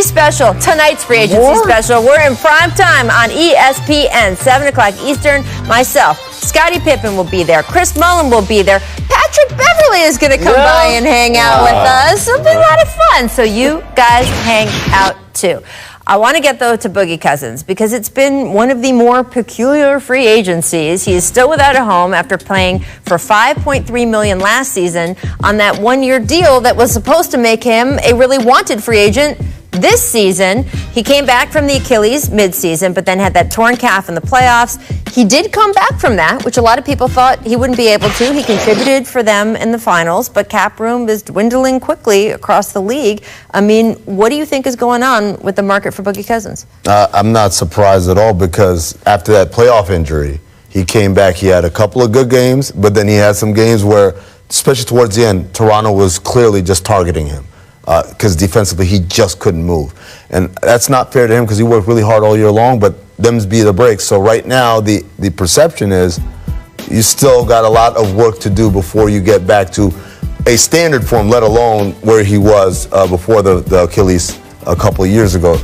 Special, tonight's free agency special. We're in prime time on ESPN, 7 o'clock Eastern. Myself, Scottie Pippen will be there. Chris Mullin will be there. Patrick Beverly is going to come by and hang out with us. It'll be a lot of fun. So you guys hang out too. I want to get, though, to Boogie Cousins because it's been one of the more peculiar free agencies. He is still without a home after playing for $5.3 million last season on that one-year deal that was supposed to make him a really wanted free agent this season. He came back from the Achilles mid-season, but then had that torn calf in the playoffs. He did come back from that, which a lot of people thought he wouldn't be able to. He contributed for them in the finals, but cap room is dwindling quickly across the league. I mean, what do you think is going on with the market for Boogie Cousins? I'm not surprised at all because after that playoff injury, he came back. He had a couple of good games, but then he had some games where, especially towards the end, Toronto was clearly just targeting him. Because defensively he just couldn't move. And that's not fair to him because he worked really hard all year long, but them's be the breaks. So right now the perception is you still got a lot of work to do before you get back to a standard form, let alone where he was before the Achilles a couple of years ago.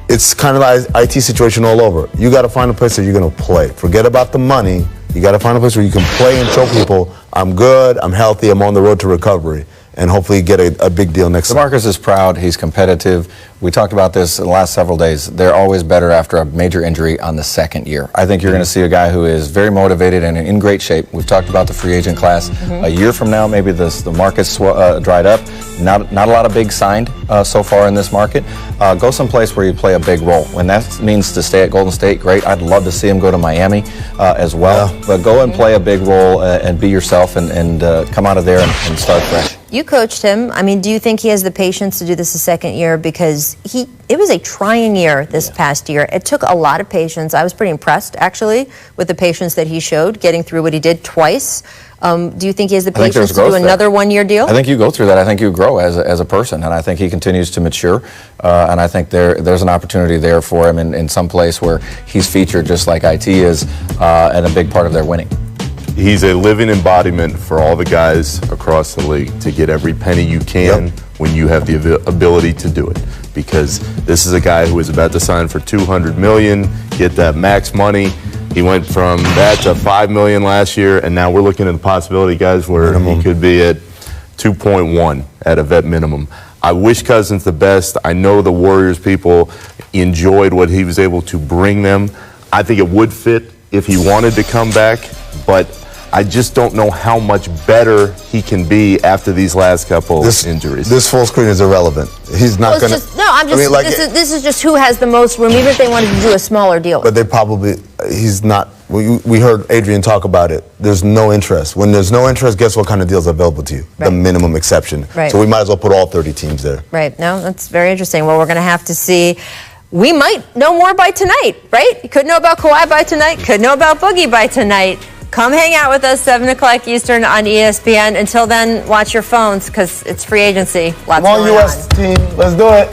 It's kind of like IT situation all over. You got to find a place that you're going to play. Forget about the money. You got to find a place where you can play and show people, I'm good, I'm healthy, I'm on the road to recovery. And hopefully get a big deal next season. DeMarcus is proud. He's competitive. We talked about this in the last several days. They're always better after a major injury on the second year. I think you're going to see a guy who is very motivated and in great shape. We've talked about the free agent class. A year from now, maybe the market's dried up. Not a lot of big signed so far in this market. Go someplace where you play a big role. When that means to stay at Golden State, great. I'd love to see him go to Miami as well. Yeah. But go and play a big role and be yourself and come out of there and start fresh. You coached him. I mean, do you think he has the patience to do this a second year? Because it was a trying year this past year. It took a lot of patience. I was pretty impressed, actually, with the patience that he showed, getting through what he did twice. Do you think he has the patience to do another one-year deal? I think you go through that. I think you grow as a person, and I think he continues to mature. And I think there's an opportunity there for him in some place where he's featured just like IT is, and a big part of their winning. He's a living embodiment for all the guys across the league to get every penny you can when you have the ability to do it. Because this is a guy who is about to sign for $200 million, get that max money. He went from that to $5 million last year, and now we're looking at the possibility, guys, where he could be at 2.1 at a vet minimum. I wish Cousins the best. I know the Warriors people enjoyed what he was able to bring them. I think it would fit if he wanted to come back, but I just don't know how much better he can be after these last couple injuries. This full screen is irrelevant. He's not going to. This is just who has the most room, even if they wanted to do a smaller deal. But they probably, he's not. We heard Adrian talk about it. There's no interest. When there's no interest, guess what kind of deals are available to you? The minimum exception. So we might as well put all 30 teams there. Right. No, that's very interesting. Well, we're going to have to see. We might know more by tonight, right? You could know about Kawhi by tonight, could know about Boogie by tonight. Come hang out with us, 7 o'clock Eastern on ESPN. Until then, watch your phones because it's free agency. Lots going on. Come on, US team. Let's do it.